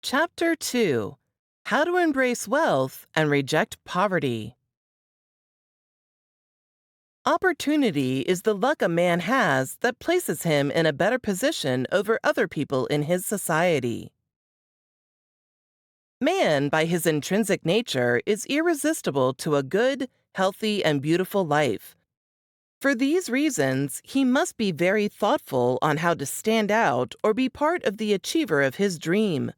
Chapter 2: How to Embrace Wealth and Reject Poverty. Opportunity is the luck a man has that places him in a better position over other people in his society. Man, by his intrinsic nature, is irresistible to a good, healthy, and beautiful life. For these reasons, he must be very thoughtful on how to stand out or be part of the achiever of his dream.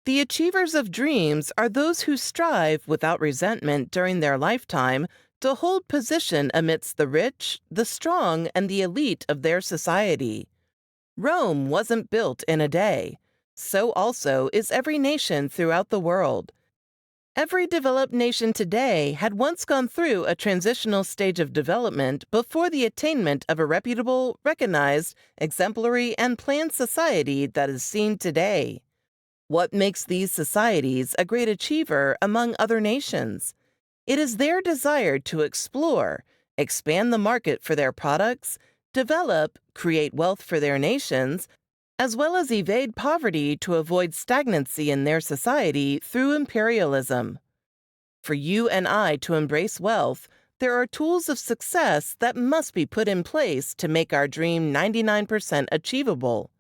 The achievers of dreams are those who strive without resentment during their lifetime to hold position amidst the rich, the strong, and the elite of their society. Rome wasn't built in a day. So also is every nation throughout the world. Every developed nation today had once gone through a transitional stage of development before the attainment of a reputable, recognized, exemplary, and planned society that is seen today. What makes these societies a great achiever among other nations? It is their desire to explore, expand the market for their products, develop, create wealth for their nations, as well as evade poverty to avoid stagnancy in their society through imperialism. For you and I to embrace wealth, there are tools of success that must be put in place to make our dream 99% achievable.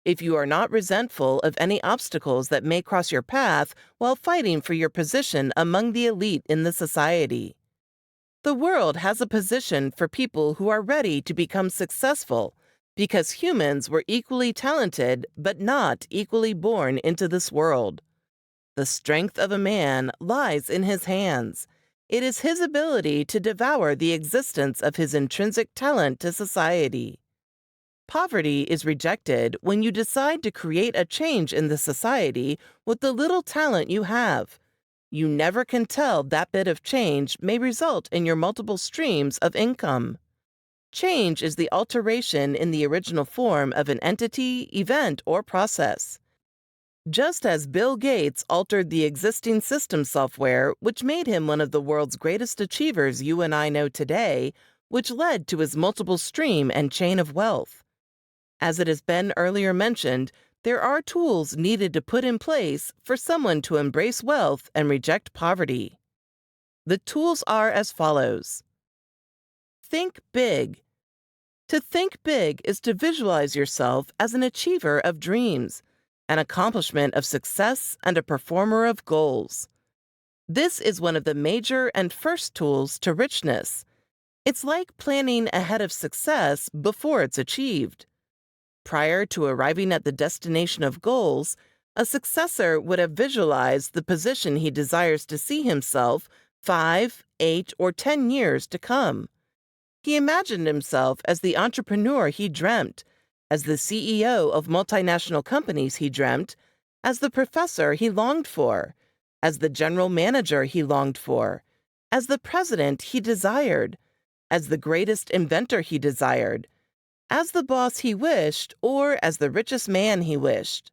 If you are not resentful of any obstacles that may cross your path while fighting for your position among the elite in the society. The world has a position for people who are ready to become successful because humans were equally talented but not equally born into this world. The strength of a man lies in his hands. It is his ability to devour the existence of his intrinsic talent to society. Poverty is rejected when you decide to create a change in the society with the little talent you have. You never can tell that bit of change may result in your multiple streams of income. Change is the alteration in the original form of an entity, event, or process. Just as Bill Gates altered the existing system software, which made him one of the world's greatest achievers you and I know today, which led to his multiple stream and chain of wealth. As it has been earlier mentioned, there are tools needed to put in place for someone to embrace wealth and reject poverty. The tools are as follows. Think big. To think big is to visualize yourself as an achiever of dreams, an accomplishment of success, and a performer of goals. This is one of the major and first tools to richness. It's like planning ahead of success before it's achieved. Prior to arriving at the destination of goals, a successor would have visualized the position he desires to see himself 5, 8, or 10 years to come. He imagined himself as the entrepreneur he dreamt, as the CEO of multinational companies he dreamt, as the professor he longed for, as the general manager he longed for, as the president he desired, as the greatest inventor he desired, as the boss he wished, or as the richest man he wished.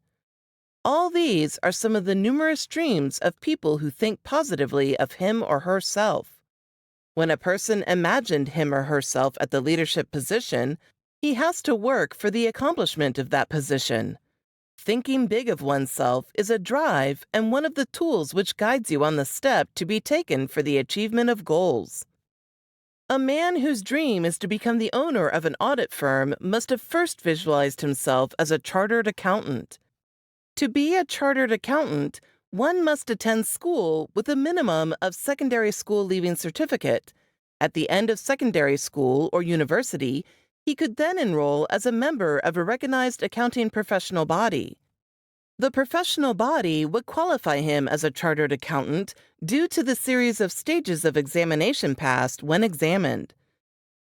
All these are some of the numerous dreams of people who think positively of him or herself. When a person imagined him or herself at the leadership position, he has to work for the accomplishment of that position. Thinking big of oneself is a drive and one of the tools which guides you on the step to be taken for the achievement of goals. A man whose dream is to become the owner of an audit firm must have first visualized himself as a chartered accountant. To be a chartered accountant, one must attend school with a minimum of secondary school leaving certificate. At the end of secondary school or university, he could then enroll as a member of a recognized accounting professional body. The professional body would qualify him as a chartered accountant due to the series of stages of examination passed when examined.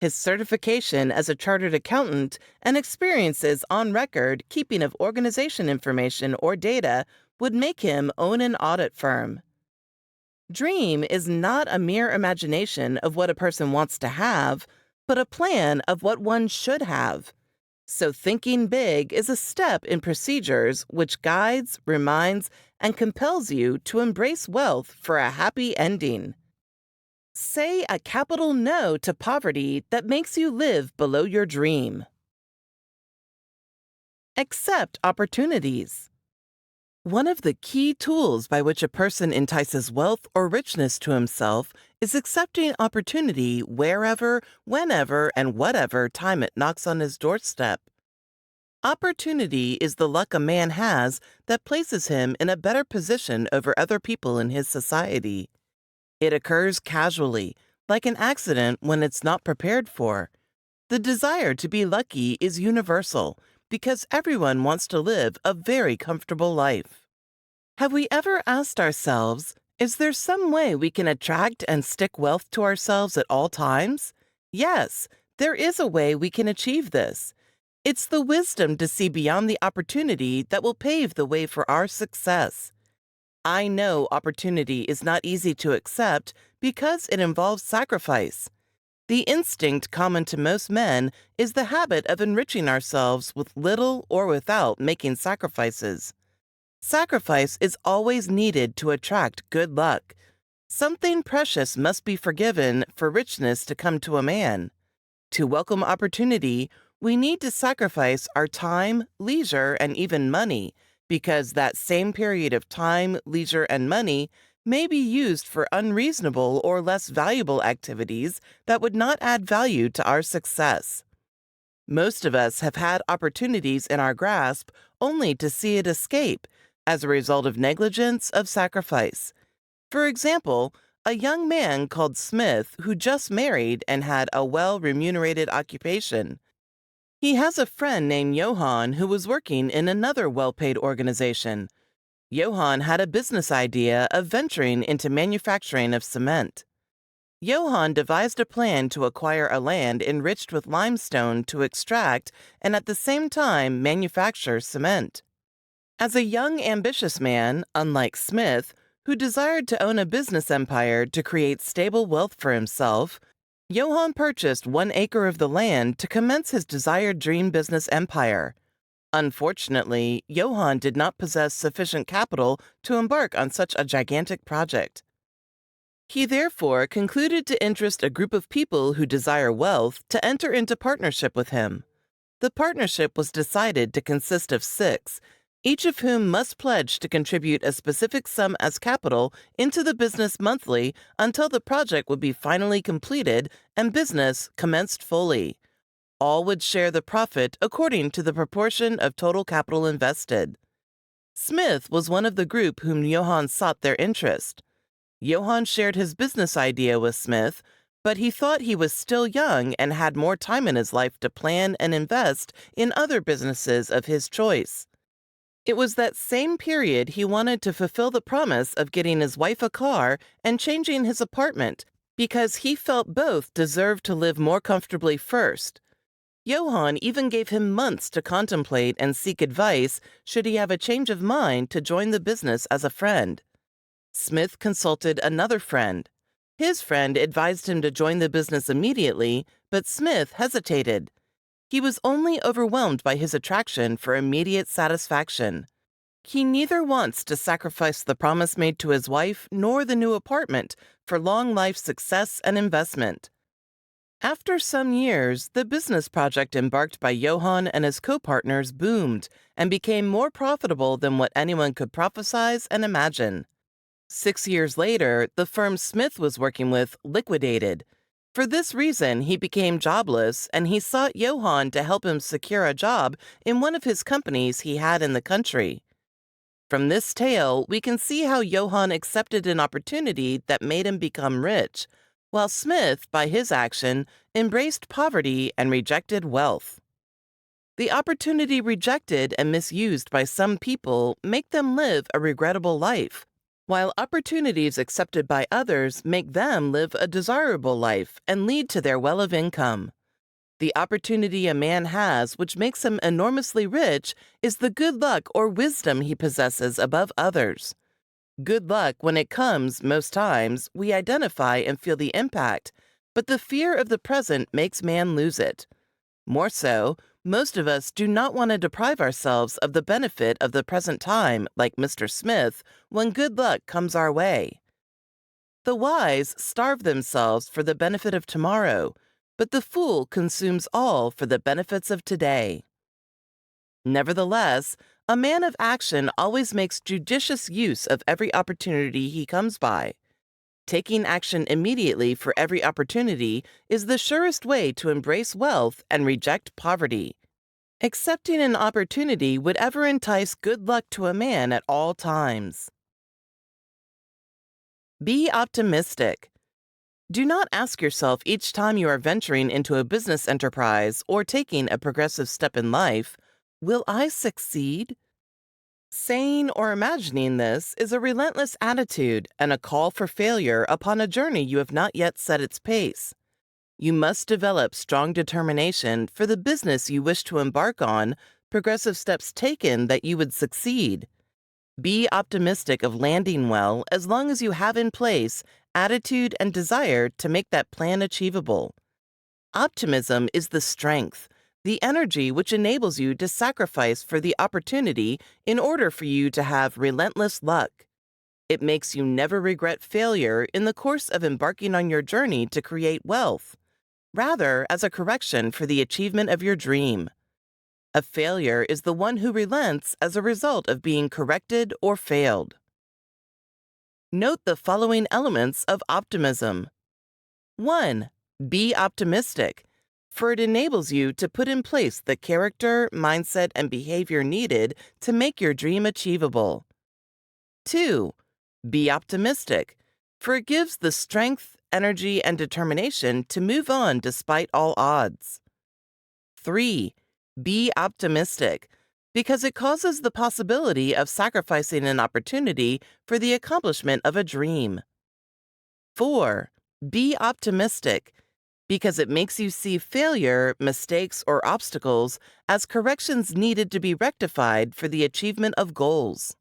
His certification as a chartered accountant and experiences on record keeping of organization information or data would make him own an audit firm. Dream is not a mere imagination of what a person wants to have, but a plan of what one should have. So thinking big is a step in procedures which guides, reminds, and compels you to embrace wealth for a happy ending. Say a capital no to poverty that makes you live below your dream. Accept opportunities. One of the key tools by which a person entices wealth or richness to himself is accepting opportunity wherever, whenever, and whatever time it knocks on his doorstep. Opportunity is the luck a man has that places him in a better position over other people in his society. It occurs casually, like an accident when it's not prepared for. The desire to be lucky is universal because everyone wants to live a very comfortable life. Have we ever asked ourselves, is there some way we can attract and stick wealth to ourselves at all times? Yes, there is a way we can achieve this. It's the wisdom to see beyond the opportunity that will pave the way for our success. I know opportunity is not easy to accept because it involves sacrifice. The instinct common to most men is the habit of enriching ourselves with little or without making sacrifices. Sacrifice is always needed to attract good luck. Something precious must be forgiven for richness to come to a man. To welcome opportunity, we need to sacrifice our time, leisure, and even money, because that same period of time, leisure, and money may be used for unreasonable or less valuable activities that would not add value to our success. Most of us have had opportunities in our grasp only to see it escape as a result of negligence of sacrifice. For example, a young man called Smith who just married and had a well-remunerated occupation. He has a friend named Johann who was working in another well-paid organization. Johann had a business idea of venturing into manufacturing of cement. Johann devised a plan to acquire a land enriched with limestone to extract and at the same time manufacture cement. As a young, ambitious man, unlike Smith, who desired to own a business empire to create stable wealth for himself, Johann purchased 1 acre of the land to commence his desired dream business empire. Unfortunately, Johann did not possess sufficient capital to embark on such a gigantic project. He therefore concluded to interest a group of people who desire wealth to enter into partnership with him. The partnership was decided to consist of 6, each of whom must pledge to contribute a specific sum as capital into the business monthly until the project would be finally completed and business commenced fully. All would share the profit according to the proportion of total capital invested. Smith was one of the group whom Johann sought their interest. Johann shared his business idea with Smith, but he thought he was still young and had more time in his life to plan and invest in other businesses of his choice. It was that same period he wanted to fulfill the promise of getting his wife a car and changing his apartment, because he felt both deserved to live more comfortably first. Johann even gave him months to contemplate and seek advice should he have a change of mind to join the business as a friend. Smith consulted another friend. His friend advised him to join the business immediately, but Smith hesitated. He was only overwhelmed by his attraction for immediate satisfaction. He neither wants to sacrifice the promise made to his wife nor the new apartment for long life success and investment. After some years, the business project embarked by Johann and his co-partners boomed and became more profitable than what anyone could prophesize and imagine. 6 years later, the firm Smith was working with liquidated. For this reason, he became jobless and he sought Johann to help him secure a job in one of his companies he had in the country. From this tale, we can see how Johann accepted an opportunity that made him become rich, while Smith, by his action, embraced poverty and rejected wealth. The opportunity rejected and misused by some people make them live a regrettable life, while opportunities accepted by others make them live a desirable life and lead to their well of income. The opportunity a man has which makes him enormously rich is the good luck or wisdom he possesses above others. Good luck, when it comes, most times, we identify and feel the impact, but the fear of the present makes man lose it. More so, most of us do not want to deprive ourselves of the benefit of the present time, like Mr. Smith, when good luck comes our way. The wise starve themselves for the benefit of tomorrow, but the fool consumes all for the benefits of today. Nevertheless, a man of action always makes judicious use of every opportunity he comes by. Taking action immediately for every opportunity is the surest way to embrace wealth and reject poverty. Accepting an opportunity would ever entice good luck to a man at all times. Be optimistic. Do not ask yourself each time you are venturing into a business enterprise or taking a progressive step in life, will I succeed? Saying or imagining this is a relentless attitude and a call for failure upon a journey you have not yet set its pace. You must develop strong determination for the business you wish to embark on, progressive steps taken that you would succeed. Be optimistic of landing well as long as you have in place attitude and desire to make that plan achievable. Optimism is the strength, the energy which enables you to sacrifice for the opportunity in order for you to have relentless luck. It makes you never regret failure in the course of embarking on your journey to create wealth, rather as a correction for the achievement of your dream. A failure is the one who relents as a result of being corrected or failed. Note the following elements of optimism. 1. Be optimistic, for it enables you to put in place the character, mindset, and behavior needed to make your dream achievable. 2. Be optimistic, for it gives the strength, energy, and determination to move on despite all odds. 3. Be optimistic, because it causes the possibility of sacrificing an opportunity for the accomplishment of a dream. 4. Be optimistic, because it makes you see failure, mistakes, or obstacles as corrections needed to be rectified for the achievement of goals.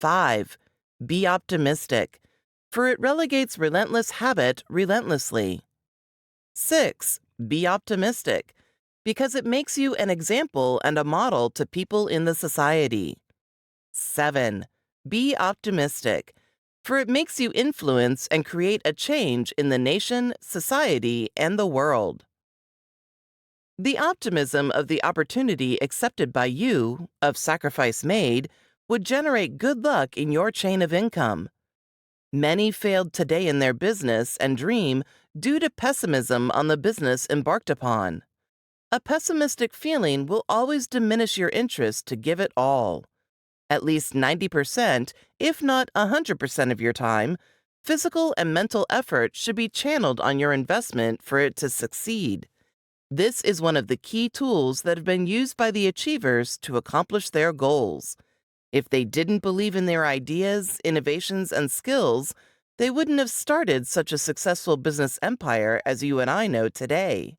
5. Be optimistic, for it relegates relentless habit relentlessly. 6. Be optimistic, because it makes you an example and a model to people in the society. 7. Be optimistic, for it makes you influence and create a change in the nation, society, and the world. The optimism of the opportunity accepted by you, of sacrifice made, would generate good luck in your chain of income. Many failed today in their business and dream due to pessimism on the business embarked upon. A pessimistic feeling will always diminish your interest to give it all. At least 90%, if not 100% of your time, physical and mental effort should be channeled on your investment for it to succeed. This is one of the key tools that have been used by the achievers to accomplish their goals. If they didn't believe in their ideas, innovations, and skills, they wouldn't have started such a successful business empire as you and I know today.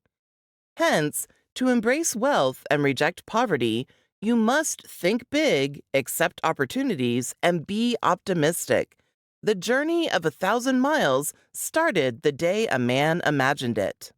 Hence, to embrace wealth and reject poverty, you must think big, accept opportunities, and be optimistic. The journey of 1,000 miles started the day a man imagined it.